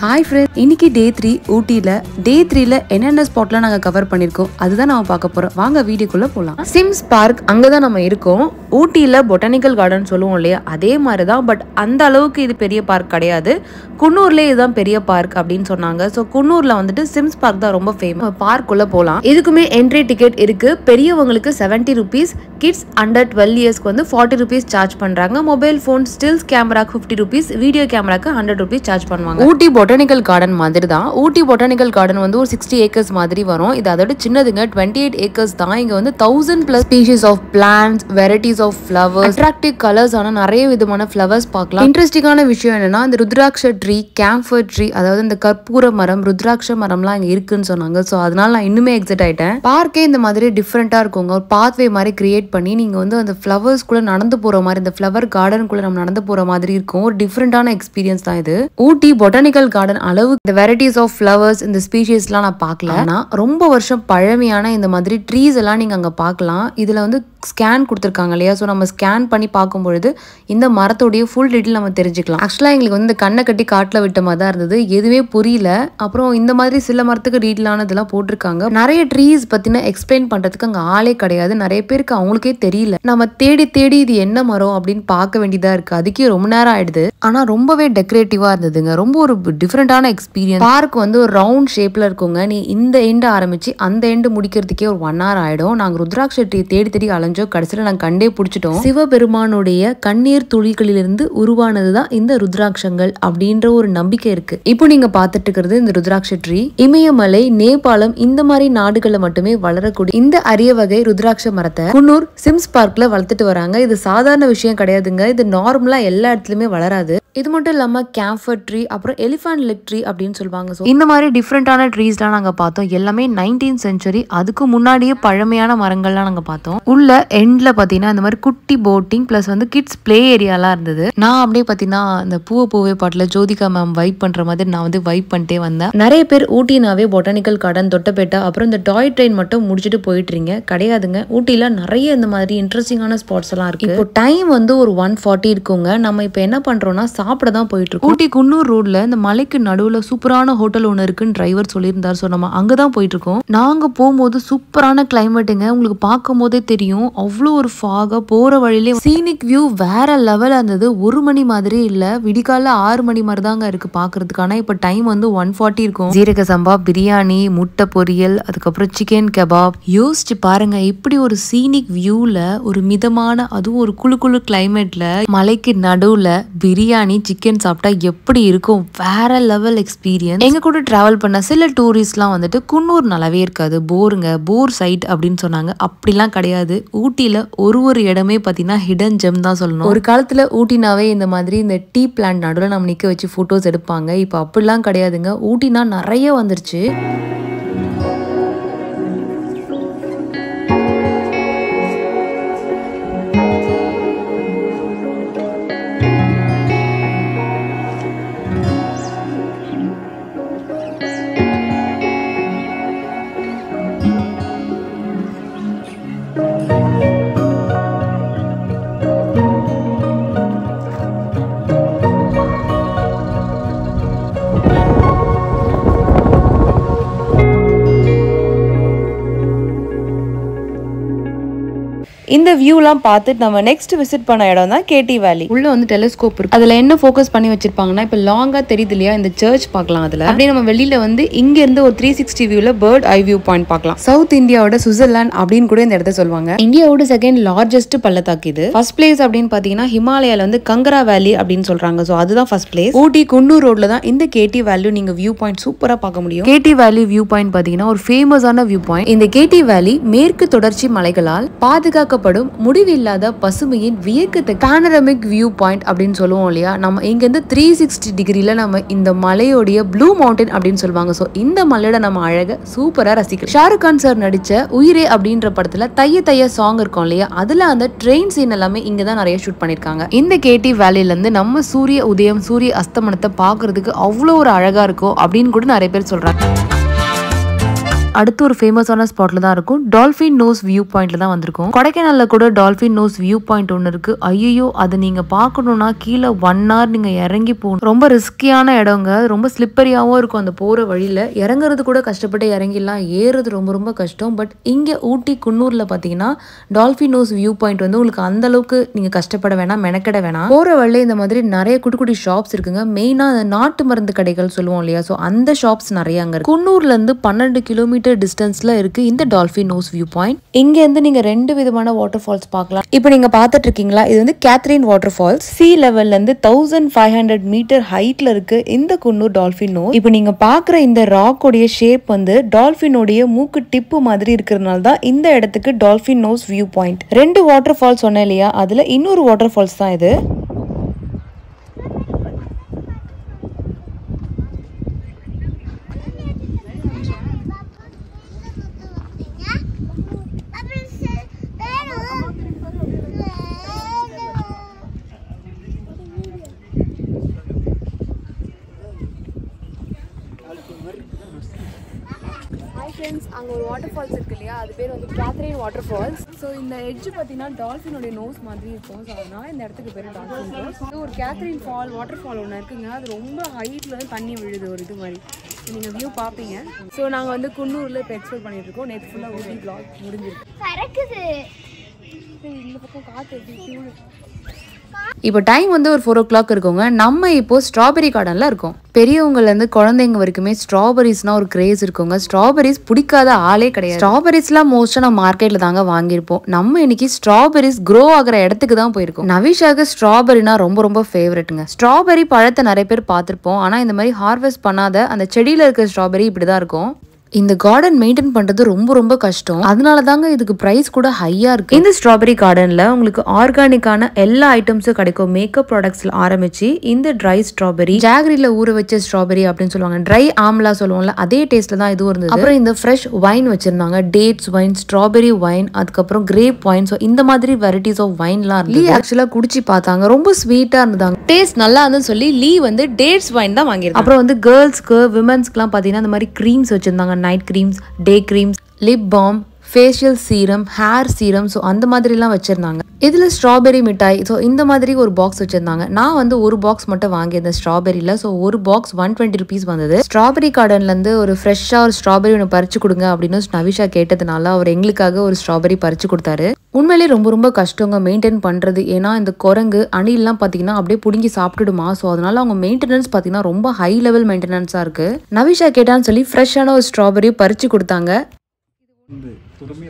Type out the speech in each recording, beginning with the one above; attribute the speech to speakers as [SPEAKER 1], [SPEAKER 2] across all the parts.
[SPEAKER 1] Hi friend, இன்னைக்கு டே 3 ஊட்டியில். டே 3ல என்னென்ன ஸ்பாட்லாம் நாங்கள் கவர் பண்ணியிருக்கோம் அதுதான் நம்ம பார்க்க போகிறோம். வாங்க வீடியோக்குள்ளே போகலாம். சிம்ஸ் பார்க் அங்கே தான் நம்ம இருக்கோம். ஊட்டியில் பொட்டானிக்கல் கார்டன் சொல்லுவோம் இல்லையா, அதே மாதிரி தான். பட் அந்த அளவுக்கு இது பெரிய பார்க் கிடையாது. குன்னூர்லேயே இதுதான் பெரிய பார்க் அப்படின்னு சொன்னாங்க. ஸோ குன்னூரில் வந்துட்டு சிம்ஸ் பார்க் தான் ரொம்ப ஃபேமஸ். பார்க்குள்ளே போகலாம். இதுக்குமே என்ட்ரி டிக்கெட் இருக்குது. பெரியவங்களுக்கு 70 rupees, கிட்ஸ் அண்டர் 12 இயர்ஸ்க்கு வந்து 40 rupees சார்ஜ் பண்ணுறாங்க. மொபைல் ஃபோன் ஸ்டில்ஸ் கேமராக்கு 50 rupees, வீடியோ கேமராக்கு 100 rupees சார்ஜ் பண்ணுவாங்க. ஊட்டி பொட்டானிக்கல் கார்டன் மாதிரி தான். ஊட்டி பொட்டானிக்கல் கார்டன் வந்து ஒரு 60 acres மாதிரி வரும். இது அதோட சின்னதுங்க, 28 acres தான். இங்க வந்து 1000+ species of plants, varieties of flowers, attractive colours ஆன நிறைய விதமான ஃப்ளவர்ஸ் பார்க்கலாம். இன்ட்ரெஸ்டிங்கான விஷயம் என்னன்னா, இந்த ருத்ராட்ச ட்ரீ, கேம்ஃபர் ட்ரீ, அதாவது இந்த கற்பூர மரம், ருத்ராட்ச மரம்லாம் இங்க இருக்குன்னு சொன்னாங்க. ஸோ அதனால நான் இன்னுமே எக்ஸைட் ஆயிட்டேன். பார்க்கே இந்த மாதிரி டிஃப்ரெண்டா இருக்குங்க. ஒரு பாத்வே மாதிரி கிரியேட் பண்ணி நீங்க வந்து அந்த ஃப்ளவர்ஸ் குள்ள நடந்து போற மாதிரி, இந்த ஃப்ளவர் கார்டனுக்குள்ள நம்ம நடந்து போற மாதிரி இருக்கும். ஒரு டிஃப்ரெண்டான எக்ஸ்பீரியன்ஸ் தான் இது. ஊட்டி பொட்டானிக்கல் கார்டன் அளவு இந்த வெரைட்டிஸ் ஆஃப் ஃப்ளவர்ஸ், இந்த ஸ்பீஷிஸ்லாம் நான் பார்க்கல. ஆனால் ரொம்ப வருஷம் பழமையான இந்த மாதிரி ட்ரீஸ் எல்லாம் நீங்கள் அங்கே பார்க்கலாம். இதில் வந்து ஸ்கேன் கொடுத்துருக்காங்க இல்லையா, ஸோ நம்ம ஸ்கேன் பண்ணி பார்க்கும்பொழுது இந்த மரத்தோடைய ஃபுல் டீட்டெயில் நம்ம தெரிஞ்சுக்கலாம். ஆக்சுவலாக எங்களுக்கு வந்து இந்த கண்ணை கட்டி காட்டில் விட்ட மாதிரி தான் இருந்தது, எதுவே புரியல. அப்புறம் இந்த மாதிரி சில மரத்துக்கு டீட்டெயிலானதெல்லாம் போட்டிருக்காங்க. நிறைய ட்ரீஸ் பற்றின எக்ஸ்பிளைன் பண்ணுறதுக்கு அங்கே ஆளே கிடையாது. நிறைய பேருக்கு அவங்களுக்கே தெரியல. நம்ம தேடி தேடி இது என்ன மரம் அப்படின்னு பார்க்க வேண்டியதாக இருக்குது. அதுக்கே ரொம்ப நேரம் ஆயிடுது. ஆனால் ரொம்பவே டெக்கரேட்டிவாக இருந்ததுங்க. ரொம்ப ஒரு டிஃப்ரெண்டான எக்ஸ்பீரியன்ஸ். பார்க் வந்து ஒரு ரவுண்ட் ஷேப்ல இருக்குங்க. நீ இந்த எண்டு ஆரம்பிச்சு அந்த எண்டு முடிக்கிறதுக்கே ஒரு 1 hour ஆயிடும். நாங்க ருத்ராட்ச ட்ரீ தேடி தேடி அலைஞ்சோம். கடைசியில நாங்க கண்டே பிடிச்சிட்டோம். சிவபெருமானுடைய கண்ணீர் துளிகளிலிருந்து உருவானதுதான் இந்த ருத்ராட்சங்கள் அப்படின்ற ஒரு நம்பிக்கை இருக்கு. இப்போ நீங்க பார்த்துட்டு இருக்கிறது இந்த ருத்ராட்ச ட்ரீ. இமயமலை, நேபாளம் இந்த மாதிரி நாடுகள்ல மட்டுமே வளரக்கூடிய இந்த அரிய வகை ருத்ராட்ச மரத்தை குன்னூர் சிம்ஸ் பார்க்ல வளர்த்துட்டு வராங்க. இது சாதாரண விஷயம் கிடையாதுங்க. இது நார்மலா எல்லா இடத்துலயுமே வளராது. இது மட்டும் இல்லாம கேம்ஃபர் ட்ரீ, அப்புறம் எலிஃபண்ட் லெக் ட்ரீ அப்படின்னு சொல்லுவாங்க. ஸோ இந்த மாதிரி டிஃப்ரெண்டான ட்ரீஸ்லாம் நாங்கள் பார்த்தோம். எல்லாமே 19th century, அதுக்கு முன்னாடியே பழமையான மரங்கள்லாம் நாங்கள் பார்த்தோம். உள்ள எண்ட்ல பார்த்தீங்கன்னா இந்த மாதிரி குட்டி போட்டிங் பிளஸ் வந்து கிட்ஸ் பிளே ஏரியாலாம் இருந்தது. நான் அப்படியே பார்த்தீங்கன்னா இந்த பூவே பாட்டில் ஜோதிகா மேம் வைப் பண்ற மாதிரி நான் வந்து வைப் பண்ணிட்டே வந்தேன். நிறைய பேர் ஊட்டினாவே பொட்டானிக்கல் கார்டன், தொட்டபெட்டா, அப்புறம் இந்த டாய் ட்ரெயின் மட்டும் முடிச்சுட்டு போயிட்டு இருக்கீங்க. கிடையாதுங்க. ஊட்டியில நிறைய இந்த மாதிரி இன்ட்ரெஸ்டிங்கான ஸ்பாட்ஸ் எல்லாம் இருக்கு. இப்போ டைம் வந்து ஒரு 1:40 இருக்குங்க. நம்ம இப்போ என்ன பண்றோம்னா சாப்பிட தான் போயிட்டு இருக்கோம். ஊட்டி குன்னூர் ரோட்ல இந்த மலைக்கு நடுவுல சூப்பரான ஹோட்டல் ஒன்று இருக்குன்னு டிரைவர் சொல்லியிருந்தார். ஸோ நம்ம அங்கதான் போயிட்டு இருக்கோம். நாங்க போகும்போது சூப்பரான கிளைமேட்டுங்க. உங்களுக்கு பார்க்கும் போதே தெரியும், அவ்வளோ ஒரு ஃபாகா. போற வழியிலே சீனிக் வியூ வேற லெவல் இருந்தது. 1 மணி மாதிரி இல்ல, விடிகால 6 மணி மாதிரி தாங்க இருக்கு பாக்குறதுக்கு. ஆனா இப்ப டைம் வந்து 1:40 இருக்கும். ஜீரக சம்பா பிரியாணி, முட்டை பொரியல், அதுக்கப்புறம் சிக்கன் கபாப். யோசிச்சு பாருங்க, இப்படி ஒரு சீனிக் வியூல ஒரு மிதமான, அதுவும் ஒரு குளு குளு கிளைமேட்ல மலைக்கு நடுவுல பிரியாணி, சிக்கன் சாப்பிட்டா எப்படி இருக்கும். வேற லெவல் எக்ஸ்பீரியன்ஸ். எங்க கூட டிராவல் பண்ண சில டூரிஸ்ட்லாம் வந்துட்டு குன்னூர் நல்லாவே இருக்காது, போருங்க, போர் சைட் அப்படின்னு சொன்னாங்க. அப்படிலாம் கிடையாது. ஊட்டியில ஒரு இடமே பார்த்தீங்கன்னா ஹிடன் ஜெம் தான் சொல்லணும். ஒரு காலத்துல ஊட்டினாவே இந்த மாதிரி இந்த டீ பிளான்ட் நடுவில் நம்ம நிக்க வச்சு போட்டோஸ் எடுப்பாங்க. இப்போ அப்படிலாம் கிடையாதுங்க. ஊட்டினா நிறைய வந்துருச்சு. இந்த வியூலாம் பார்த்துட்டு நம்ம நெக்ஸ்ட் விசிட் பண்ண இடம் தான் கேடி வேலி. உள்ள வந்து டெலிஸ்கோப் இருக்கு. அதுல என்ன ஃபோக்கஸ் பண்ணி வச்சிருப்பாங்கன்னா, இப்ப லாங்கா தெரியுது இல்லையா, இந்த சர்ச் பார்க்கலாம். அதுல அப்படியே நம்ம வெளியில வந்து இங்க இருந்து ஒரு 360 வியூல பேர்ட் ஐ வியூ பாயிண்ட் பார்க்கலாம். சவுத் இந்தியாவோட சுவிட்சர்லாந்து அப்படின்னு கூட இந்த இடத்த சொல்லுவாங்க. இந்தியாவோட செகண்ட் லார்ஜஸ்ட் பள்ளத்தாக்கு இது. ஃபர்ஸ்ட் பிளேஸ் அப்படின்னு பாத்தீங்கன்னா ஹிமாலயால வந்து கங்கரா வேலி அப்படின்னு சொல்றாங்க. சோ அதுதான் ஃபர்ஸ்ட் பிளேஸ். ஊட்டி குன்னூர் ரோட்ல தான் இந்த கேடி வேலி நீங்க வியூ பாயிண்ட் சூப்பரா பார்க்க முடியும். கேடி வேலி வியூ பாயிண்ட் பாத்தீங்கன்னா ஒரு ஃபேமஸான வியூ பாயிண்ட். இந்த கேடி வேலி மேற்கு தொடர்ச்சி மலைகளால் பாதுகாக்க முடிவில்லாத பசுமையின் வியக்கத்த பேனரமிக் வியூ பாயிண்ட் அப்படின்னு சொல்லுவோம் இல்லையா. நம்ம இங்க இருந்து 360 டிகிரில நம்ம இந்த மலையோடைய ப்ளூ மவுண்டன் அப்படின்னு சொல்லுவாங்க. சோ இந்த மலையோட நம்ம அழக சூப்பரா ரசிக்கிறோம். ஷாருக் கான் சார் நடிச்ச உயிரே அப்படின்ற படத்துல தைய தைய சாங் இருக்கும் இல்லையா, அதுல அந்த ட்ரெயின் சீன் எல்லாமே இங்கதான் நிறைய ஷூட் பண்ணிருக்காங்க. இந்த கேடி வேலில இருந்து நம்ம சூரிய உதயம், சூரிய அஸ்தமனத்தை பாக்குறதுக்கு அவ்வளோ ஒரு அழகா இருக்கும் அப்படின்னு கூட நிறைய பேர் சொல்றாங்க. அடுத்து ஒரு ஃபேமஸான ஸ்பாட்ல தான் இருக்கும். டால்ஃபின் நோஸ் வியூ பாயிண்ட்ல தான் வந்திருக்கும். கொடைக்கானல்ல கூட டால்ஃபின் நோஸ் வியூ பாயிண்ட் ஒன்று இருக்கு. ஐயோ, அது நீங்க பார்க்கணும்னா கீழே 1 hour நீங்க இறங்கி போகணும். ரொம்ப ரிஸ்கியான இடங்க, ரொம்ப ஸ்லிப்பரியாவும் இருக்கும். அந்த போற வழியில இறங்குறது கூட கஷ்டப்பட்டு இறங்கிடலாம், ஏறுறது ரொம்ப ரொம்ப கஷ்டம். பட் இங்க ஊட்டி குன்னூர்ல பாத்தீங்கன்னா டால்ஃபின் நோஸ் வியூ பாயிண்ட் வந்து உங்களுக்கு அந்த அளவுக்கு நீங்க கஷ்டப்பட வேணாம், மெனக்கெட வேணாம். போற வழியில இந்த மாதிரி நிறைய குட்டி குட்டி ஷாப்ஸ் இருக்குங்க. மெயினா நாட்டு மருந்து கடைகள் சொல்லுவோம் இல்லையா, ஸோ அந்த ஷாப்ஸ் நிறைய அங்க இருக்கு. குன்னூர்ல இருந்து 12 கிலோமீட்டர் டிஸ்டன்ஸ்ல இருக்கு இந்த டால்ஃபின் நோஸ் வியூ பாயிண்ட். இங்க இருந்து நீங்க 2 விதமான வாட்டர் ஃபால்ஸ் பார்க்கலாம். இப்போ நீங்க பார்த்துட்டு இருக்கீங்களா, இது வந்து கேத்ரின் வாட்டர் ஃபால்ஸ். சி லெவல்ல இருந்து 1500 மீட்டர் ஹைட்ல இருக்கு இந்த குன்னூர் டால்ஃபின் நோஸ். இப்போ நீங்க பாக்குற இந்த ராக்கோடைய ஷேப் வந்து டால்ஃபினோடைய மூக்கு டிப்பு மாதிரி இருக்கிறதுனால தான் இந்த இடத்துக்கு dolphin nose view point. 2 water falls சொன்னேன் இல்லையா, அதுல இன்னொரு வாட்டர் ஃபால்ஸ் தான் இது. அங்கே ஒரு வாட்டர் ஃபால்ஸ் இருக்கு இல்லையா, அது பேர் வந்து கேத்ரின் வாட்டர் ஃபால்ஸ். ஸோ இந்த எட்ஜ் பார்த்தீங்கன்னா டால்ஃபினோடைய நோஸ் மாதிரி இருக்கும். ஸோ அதனால இந்த இடத்துக்கு பேர் டால்ஃபின் நோஸ். ஸோ ஒரு கேத்ரின் ஃபால் வாட்டர் ஃபால் ஒன்று இருக்குங்க, அது ரொம்ப ஹைட்ல வந்து தண்ணி விழுது ஒரு இது மாதிரி. நீங்கள் வியூ பார்ப்பீங்க. ஸோ நாங்கள் வந்து குன்னூரில் இப்போ எக்ஸ்ப்ளோர் பண்ணிட்டு இருக்கோம். நேற்று ஃபுல்லாக ஊட்டி வ்ளாக் முடிஞ்சிருக்கு. இந்த பக்கம் காற்று எப்படி இப்போ டைம் வந்து ஒரு 4 o'clock இருக்குங்க. நம்ம இப்போ ஸ்ட்ராபெரி கார்டன்ல இருக்கோம். பெரியவங்கல இருந்து குழந்தைங்க வரைக்குமே ஸ்ட்ராபெரிஸ்னா ஒரு கிரேஸ் இருக்குங்க. ஸ்ட்ராபெரிஸ் பிடிக்காத ஆளே கிடையாது. ஸ்ட்ராபெரிஸ்லாம் மோஸ்டா நம்ம மார்க்கெட்ல தாங்க வாங்கியிருப்போம். நம்ம இன்னைக்கு ஸ்ட்ராபெரிஸ் க்ரோ ஆகிற இடத்துக்கு தான் போயிருக்கோம். நவிஷாக்கு ஸ்ட்ராபெரினா ரொம்ப ரொம்ப ஃபேவரட்டுங்க. ஸ்ட்ராபெரி பழத்தை நிறைய பேர் பார்த்துருப்போம். ஆனா இந்த மாதிரி ஹார்வெஸ்ட் பண்ணாத அந்த செடியில இருக்க ஸ்ட்ராபெரி இப்படிதான் இருக்கும். இந்த கார்டன் மெயின்டைன் பண்றது ரொம்ப ரொம்ப கஷ்டம். அதனால தாங்க இதுக்கு பிரைஸ் கூட ஹையா இருக்கு. இந்த ஸ்ட்ராபெரி கார்டன்ல உங்களுக்கு ஆர்கானிக்கான எல்லா ஐட்டம்ஸும் கிடைக்கும். மேக்கப் ப்ராடக்ட்ஸ்ல ஆரம்பிச்சு இந்த ட்ரை ஸ்ட்ராபெரி, ஜாகரியில ஊற வச்ச ஸ்ட்ராபெரி அப்படின்னு சொல்லுவாங்க, ட்ரை ஆம்லா சொல்லுவோம்ல, அதே டேஸ்ட்ல தான் இதுவும் இருந்தது. அப்புறம் இந்த ஃப்ரெஷ் வைன் வச்சிருந்தாங்க, டேட்ஸ் வைன், ஸ்ட்ராபெரி வைன், அதுக்கப்புறம் கிரேப் வைன். ஸோ இந்த மாதிரி வெரைட்டிஸ் ஆஃப் வைன்லாம் இருக்கு. லீ ஆக்சுவலா குடிச்சு பார்த்தாங்க, ரொம்ப ஸ்வீட்டா இருந்தாங்க, டேஸ்ட் நல்லா இருந்துன்னு சொல்லி லீ வந்து டேட்ஸ் வைன் தான் வாங்கியிருக்காங்க. அப்புறம் வந்து கேர்ள்ஸ்க்கு விமென்ஸ்க்குலாம் பார்த்தீங்கன்னா இந்த மாதிரி க்ரீம்ஸ் வச்சிருந்தாங்க, night creams, day creams, lip balm, facial serum, hair serum. So அந்த மாதிரிலாம் வச்சுருந்தாங்க. இதில் ஸ்ட்ராபெரி மிட்டாய், ஸோ இந்த மாதிரி ஒரு பாக்ஸ் வச்சுருந்தாங்க. நான் வந்து ஒரு பாக்ஸ் மட்டும் வாங்கியிருந்தேன் ஸ்ட்ராபெரியில். ஸோ ஒரு பாக்ஸ் 120 rupees வந்தது. ஸ்ட்ராபெரி கார்டன்லேருந்து ஒரு ஃப்ரெஷ்ஷாக ஒரு ஸ்ட்ராபெரி ஒன்று பறிச்சு கொடுங்க அப்படின்னு நவிஷா கேட்டதுனால அவர் எங்களுக்காக ஒரு ஸ்ட்ராபெரி பறிச்சு கொடுத்தாரு. உண்மையிலேயே ரொம்ப ரொம்ப கஷ்டங்க மெயின்டைன் பண்ணுறது. ஏன்னா இந்த குரங்கு அணிலாம் பார்த்தீங்கன்னா அப்படியே பிடுங்கி சாப்பிட்டுடுமா. ஸோ அதனால அவங்க மெயின்டெனன்ஸ் பார்த்தீங்கன்னா ரொம்ப ஹை லெவல் மெயின்டெனன்ஸாக இருக்குது. நவிஷா கேட்டான்னு சொல்லி ஃப்ரெஷ்ஷான ஒரு ஸ்ட்ராபெரி பறிச்சு கொடுத்தாங்க.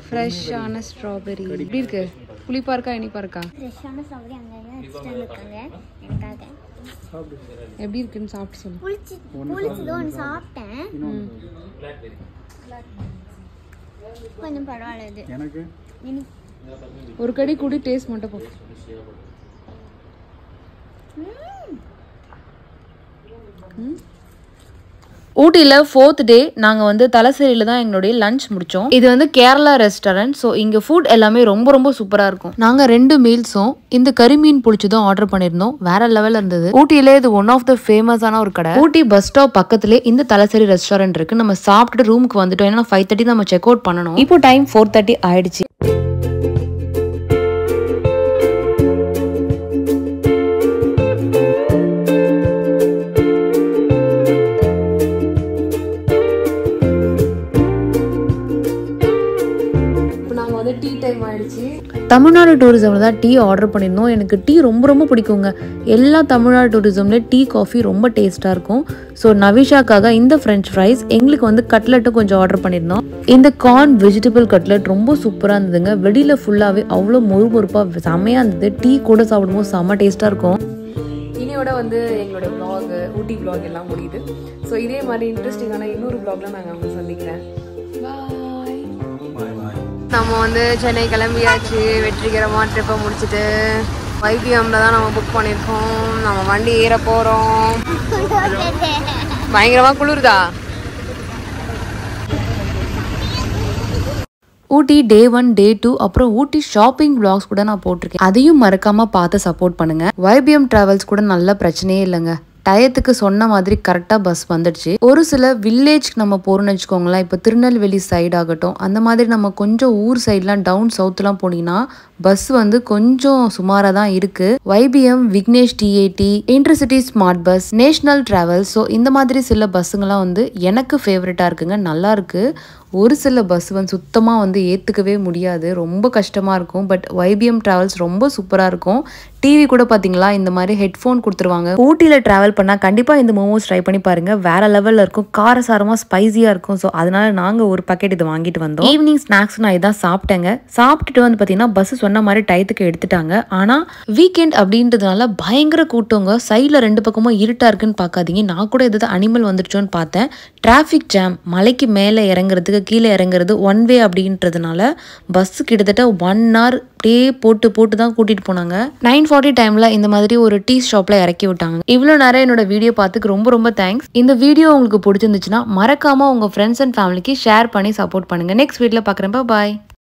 [SPEAKER 1] ஃப்ரெஷ்ஷான ஸ்ட்ராபெரி எப்படி இருக்கு? புளிப்பா இருக்கா இனிப்பா இருக்கா?
[SPEAKER 2] ஃப்ரெஷ்ஷான ஸ்ட்ராபெரி அங்கங்க வச்சிட்டு இருக்காங்க எனக்காக.
[SPEAKER 1] எப்படி இருக்குன்னு சாப்பிட்டு சொல்லு.
[SPEAKER 2] புளிச்சது ஒன்று சாப்பிட்டேன், கொஞ்சம் பரவாயில்ல. எனக்கு
[SPEAKER 1] ஒரு கடி கூடி டேஸ்ட் மட்டும் போ. ஊட்டியில் 4th டே நாங்கள் வந்து தலசேரியில் தான் எங்களுடைய லஞ்ச் முடித்தோம். இது வந்து கேரளா ரெஸ்டாரண்ட். ஸோ இங்கே ஃபுட் எல்லாமே ரொம்ப ரொம்ப சூப்பராக இருக்கும். நாங்கள் 2 மீல்ஸும் இந்த கறிமீன் பிடிச்சதும் ஆர்டர் பண்ணியிருந்தோம். வேற லெவலில் இருந்தது. ஊட்டியிலே இது ஒன் ஆஃப் த ஃபேமஸான ஒரு கடை. ஊட்டி பஸ் ஸ்டாப் பக்கத்துலேயே இந்த தலசேரி ரெஸ்டாரண்ட் இருக்கு. நம்ம சாப்பிட்டு ரூமுக்கு வந்துட்டோம். ஏன்னா 5:30 நம்ம செக் அவுட் பண்ணணும். இப்போ டைம் 4:30 ஆயிடுச்சு. தமிழ்நாடு டூரிசம்ல தான் டீ ஆர்டர் பண்ணியிருந்தோம். எனக்கு டீ ரொம்ப ரொம்ப பிடிக்குங்க. எல்லா தமிழ்நாடு டூரிசம்ல டீ காஃபி ரொம்ப டேஸ்ட்டாக இருக்கும். ஸோ நவிஷாக்காக இந்த ஃப்ரெஞ்ச் ஃப்ரைஸ், எங்களுக்கு வந்து கட்லெட்டும் கொஞ்சம் ஆர்டர் பண்ணியிருந்தோம். இந்த கார்ன் வெஜிடபிள் கட்லெட் ரொம்ப சூப்பராக இருந்ததுங்க. வெளியில் ஃபுல்லாகவே அவ்வளோ மொறுமொறுப்பாக செம்மையாக இருந்தது. டீ கூட சாப்பிடும்போது செம்ம டேஸ்ட்டாக இருக்கும். இனியோட வந்து எங்களோட வ்ளாக், ஊட்டி வ்ளாக் எல்லாம் முடியுது. ஸோ இதே மாதிரி இன்ட்ரெஸ்டிங்கான இன்னொரு வ்ளாக்ல நாங்கள் அவங்க சந்திக்கிறேன். நம்ம வந்து சென்னை கிளம்பியாச்சு. வெற்றிகரமாக ட்ரிப்பை முடிச்சுட்டு YBMல தான் நம்ம புக் பண்ணியிருக்கோம். நம்ம வண்டி ஏற போகிறோம். பயங்கரமாக குளிருதா? ஊட்டி டே 1, டே 2, அப்புறம் ஊட்டி ஷாப்பிங் வ்ளாக்ஸ் கூட நான் போட்டிருக்கேன். அதையும் மறக்காமல் பார்த்து சப்போர்ட் பண்ணுங்கள். YBM ட்ராவல்ஸ் கூட நல்ல பிரச்சனையே இல்லைங்க. டயத்துக்கு சொன்ன மாதிரி கரெக்டாக பஸ் வந்துடுச்சு. ஒரு சில வில்லேஜ் நம்ம போகிறோம்னு வச்சுக்கோங்களேன், இப்போ திருநெல்வேலி சைடு ஆகட்டும், அந்த மாதிரி நம்ம கொஞ்சம் ஊர் சைட்லாம் டவுன் சவுத்லாம் போனீங்கன்னா பஸ் வந்து கொஞ்சம் சுமாராக தான் இருக்குது. YBM, Vignesh T80, intercity smart bus, national travels, so இந்த மாதிரி சில பஸ்ஸுங்கெல்லாம் வந்து எனக்கு ஃபேவரட்டாக இருக்குங்க, நல்லா இருக்குது. ஒரு சில பஸ் வந்து சுத்தமாக வந்து ஏற்றுக்கவே முடியாது, ரொம்ப கஷ்டமாக இருக்கும். பட் YBM டிராவல்ஸ் ரொம்ப சூப்பராக இருக்கும். டிவி கூட பார்த்தீங்களா இந்த மாதிரி ஹெட்ஃபோன் கொடுத்துருவாங்க. ஊட்டியில் ட்ராவல் பண்ணால் கண்டிப்பாக இந்த மோமோஸ் ட்ரை பண்ணி பாருங்கள், வேறு லெவலில் இருக்கும், காரசாரமாக ஸ்பைஸியாக இருக்கும். ஸோ அதனால நாங்கள் ஒரு பாக்கெட் இது வாங்கிட்டு வந்தோம். ஈவினிங் ஸ்நாக்ஸ் நான் இதான் சாப்பிட்டேங்க. சாப்பிட்டுட்டு வந்து பார்த்தீங்கன்னா பஸ் சொன்ன மாதிரி டயத்துக்கு எடுத்துட்டாங்க. ஆனால் வீக்கெண்ட் அப்படின்றதுனால பயங்கர கூட்டங்க, சைடில் 2 பக்கமும் இருட்டாக இருக்குன்னு பார்க்காதீங்க. நான் கூட எதாவது அனிமல் வந்துடுச்சோன்னு பார்த்தேன். டிராஃபிக் ஜாம், மலைக்கு மேலே இறங்குறதுக்கு கீழே இறங்குறது 1 வே அப்படின்றதுனால பஸ் கிட்டத்தட்ட 1 hour அப்படியே போட்டு தான் கூட்டிட்டு போனாங்க. 9:40 டைம்ல இந்த மாதிரி ஒரு டீ ஷாப்ல இறக்கி விட்டாங்க. இவ்வளோ நேரம் என்னோட வீடியோ பார்த்துக்கு ரொம்ப தேங்க்ஸ். இந்த வீடியோ உங்களுக்கு பிடிச்சிருந்துச்சுன்னா மறக்காம உங்க ஃப்ரெண்ட்ஸ் அண்ட் ஃபேமிலிக்கு ஷேர் பண்ணி சப்போர்ட் பண்ணுங்க. நெக்ஸ்ட் வீடியோல பார்க்குறேன். பாய்.